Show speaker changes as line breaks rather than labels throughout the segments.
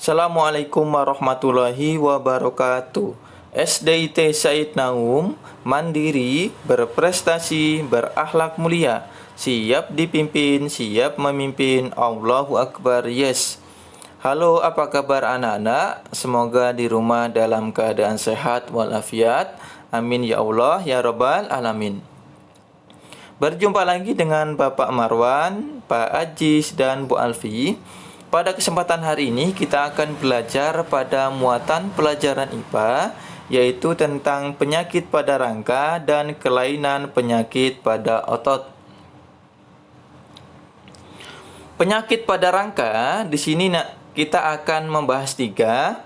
Assalamualaikum warahmatullahi wabarakatuh. SDIT Said Naum, mandiri, berprestasi, berakhlak mulia, siap dipimpin, siap memimpin. Allahu Akbar, yes. Halo, apa kabar anak-anak? Semoga di rumah dalam keadaan sehat walafiat. Amin ya Allah ya Rabbal Alamin. Berjumpa lagi dengan Bapak Marwan, Pak Ajis, dan Bu Alfi. Pada kesempatan hari ini kita akan belajar pada muatan pelajaran IPA, yaitu tentang penyakit pada rangka dan kelainan penyakit pada otot. Penyakit pada rangka di sini kita akan membahas tiga.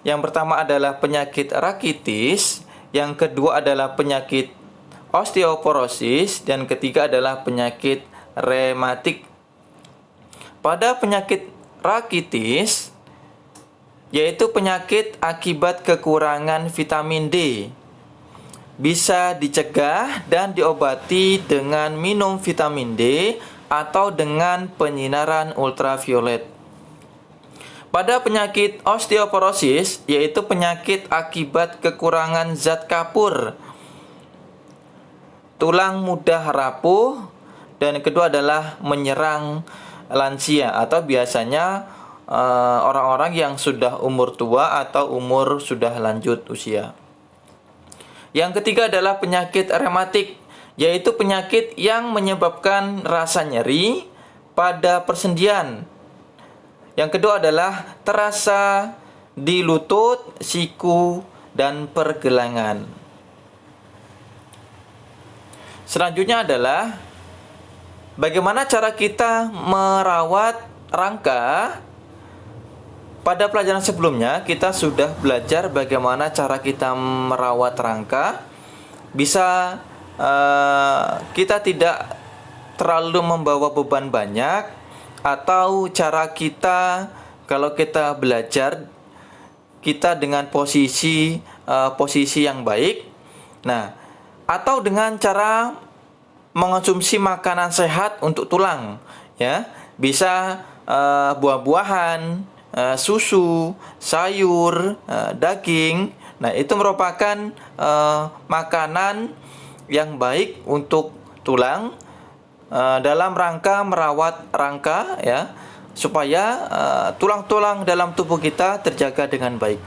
Yang pertama adalah penyakit rakitis, yang kedua adalah penyakit osteoporosis, dan ketiga adalah penyakit rematik. Pada penyakit rakitis, yaitu penyakit akibat kekurangan vitamin D, bisa dicegah dan diobati dengan minum vitamin D atau dengan penyinaran ultraviolet. Pada penyakit osteoporosis, yaitu penyakit akibat kekurangan zat kapur, tulang mudah rapuh, dan kedua adalah menyerang lansia atau biasanya orang-orang yang sudah umur tua atau umur sudah lanjut usia. Yang ketiga adalah penyakit rematik, yaitu penyakit yang menyebabkan rasa nyeri pada persendian. Yang kedua adalah terasa di lutut, siku, dan pergelangan. Selanjutnya adalah bagaimana cara kita merawat rangka. Pada pelajaran sebelumnya kita sudah belajar bagaimana cara kita merawat rangka. Bisa kita tidak terlalu membawa beban banyak, atau cara kita kalau kita belajar kita dengan posisi yang baik. Nah, atau dengan cara mengonsumsi makanan sehat untuk tulang, ya. Bisa buah-buahan, susu, sayur, daging. Nah, itu merupakan makanan yang baik untuk tulang dalam rangka merawat rangka, ya, supaya tulang-tulang dalam tubuh kita terjaga dengan baik.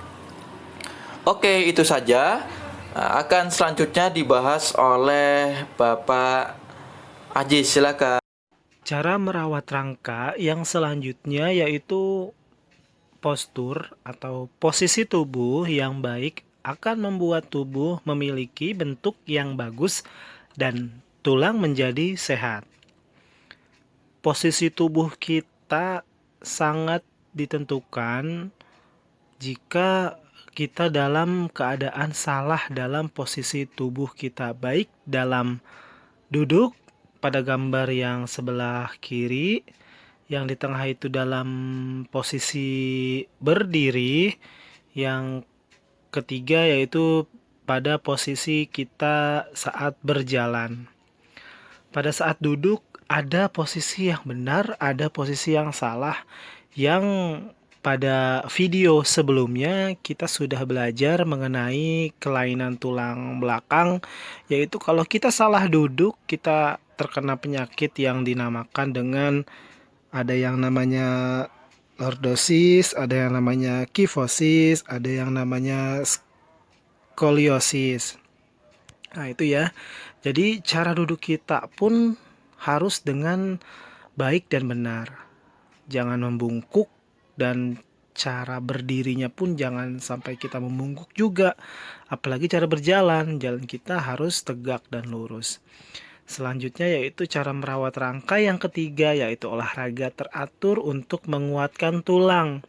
Oke, itu saja. Akan selanjutnya dibahas oleh Bapak Ajis, silakan.
Cara merawat rangka yang selanjutnya yaitu postur atau posisi tubuh yang baik akan membuat tubuh memiliki bentuk yang bagus dan tulang menjadi sehat. Posisi tubuh kita sangat ditentukan jika kita dalam keadaan salah dalam posisi tubuh kita, baik dalam duduk pada gambar yang sebelah kiri, yang di tengah itu dalam posisi berdiri, yang ketiga yaitu pada posisi kita saat berjalan. Pada saat duduk ada posisi yang benar, ada posisi yang salah, yang pada video sebelumnya kita sudah belajar mengenai kelainan tulang belakang, yaitu kalau kita salah duduk kita terkena penyakit yang dinamakan dengan ada yang namanya lordosis, ada yang namanya kifosis, ada yang namanya skoliosis. Nah, itu ya. Jadi cara duduk kita pun harus dengan baik dan benar. Jangan membungkuk, dan cara berdirinya pun jangan sampai kita membungkuk juga. Apalagi cara berjalan, jalan kita harus tegak dan lurus. Selanjutnya yaitu cara merawat rangka yang ketiga, yaitu olahraga teratur untuk menguatkan tulang.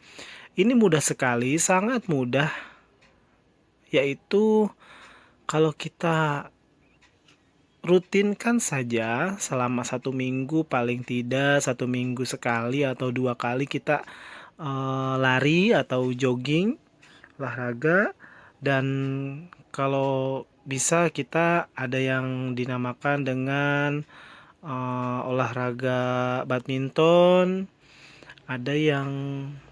Ini mudah sekali, sangat mudah. Yaitu kalau kita rutinkan saja selama 1 minggu, paling tidak 1 minggu sekali atau 2 kali kita lari atau jogging, olahraga. Dan kalau bisa kita ada yang dinamakan dengan olahraga badminton, ada yang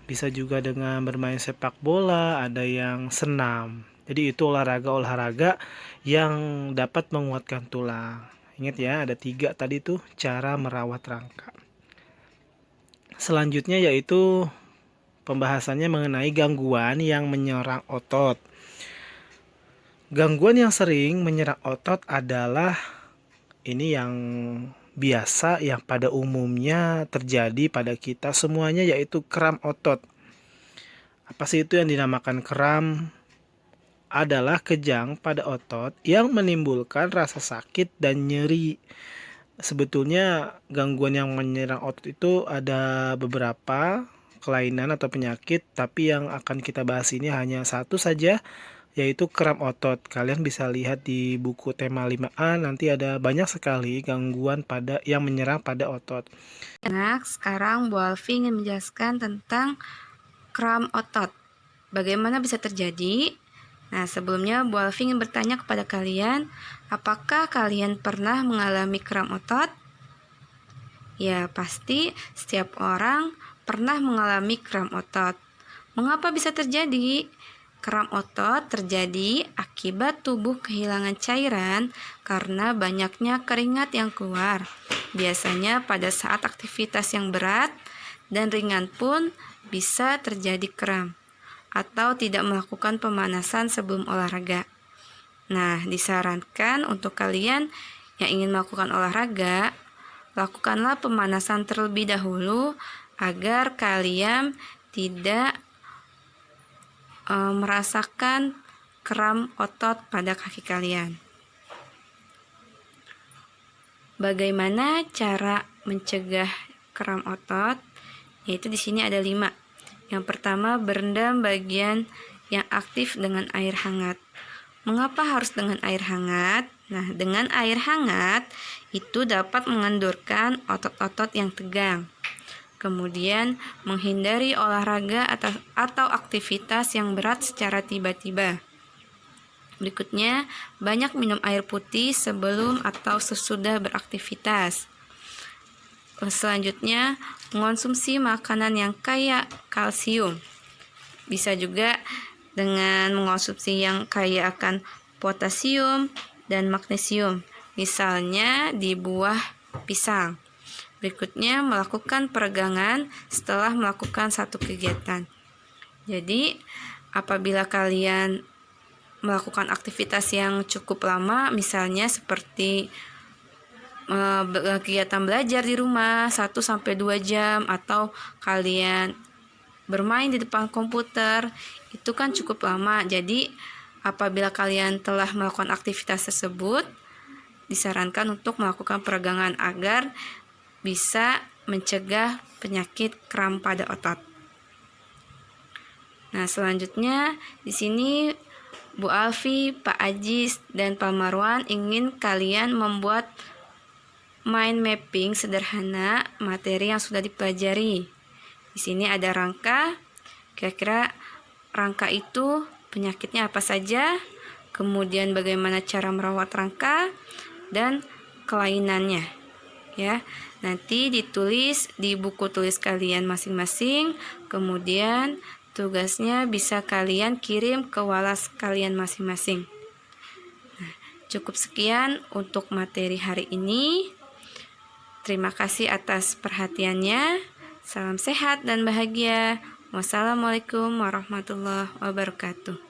bisa juga dengan bermain sepak bola, ada yang senam. Jadi itu olahraga-olahraga yang dapat menguatkan tulang. Ingat ya, ada 3 tadi tuh cara merawat rangka. Selanjutnya yaitu pembahasannya mengenai gangguan yang menyerang otot. Gangguan yang sering menyerang otot adalah ini yang biasa yang pada umumnya terjadi pada kita semuanya, yaitu kram otot. Apa sih itu yang dinamakan kram? Adalah kejang pada otot yang menimbulkan rasa sakit dan nyeri. Sebetulnya gangguan yang menyerang otot itu ada beberapa kelainan atau penyakit, tapi yang akan kita bahas ini hanya satu saja, yaitu kram otot. Kalian bisa lihat di buku tema 5A, nanti ada banyak sekali gangguan yang menyerang pada otot.
Nah, sekarang Bu Alfi ingin menjelaskan tentang kram otot. Bagaimana bisa terjadi? Nah, sebelumnya Bu Alfi ingin bertanya kepada kalian, apakah kalian pernah mengalami kram otot? Ya, pasti setiap orang pernah mengalami kram otot. Mengapa bisa terjadi? Kram otot terjadi akibat tubuh kehilangan cairan karena banyaknya keringat yang keluar. Biasanya pada saat aktivitas yang berat dan ringan pun bisa terjadi kram atau tidak melakukan pemanasan sebelum olahraga. Nah, disarankan untuk kalian yang ingin melakukan olahraga, lakukanlah pemanasan terlebih dahulu agar kalian tidak merasakan kram otot pada kaki kalian. Bagaimana cara mencegah kram otot? Yaitu di sini ada 5. Yang pertama, berendam bagian yang aktif dengan air hangat. Mengapa harus dengan air hangat? Nah, dengan air hangat itu dapat mengendurkan otot-otot yang tegang. Kemudian, menghindari olahraga atau aktivitas yang berat secara tiba-tiba. Berikutnya, banyak minum air putih sebelum atau sesudah beraktivitas. Selanjutnya, mengonsumsi makanan yang kaya kalsium. Bisa juga dengan mengonsumsi yang kaya akan potasium dan magnesium, misalnya di buah pisang. Berikutnya, melakukan peregangan setelah melakukan satu kegiatan. Jadi, apabila kalian melakukan aktivitas yang cukup lama, misalnya seperti kegiatan belajar di rumah 1-2 jam, atau kalian bermain di depan komputer, itu kan cukup lama. Jadi apabila kalian telah melakukan aktivitas tersebut, disarankan untuk melakukan peregangan agar bisa mencegah penyakit kram pada otot. Nah, selanjutnya di sini Bu Alfi, Pak Ajis, dan Pak Marwan ingin kalian membuat mind mapping sederhana materi yang sudah dipelajari. Di sini ada rangka. Kira-kira rangka itu penyakitnya apa saja, kemudian bagaimana cara merawat rangka, dan kelainannya. Ya, nanti ditulis di buku tulis kalian masing-masing. Kemudian tugasnya bisa kalian kirim ke walas kalian masing-masing. Nah, cukup sekian untuk materi hari ini. Terima kasih atas perhatiannya. Salam sehat dan bahagia. Wassalamualaikum warahmatullahi wabarakatuh.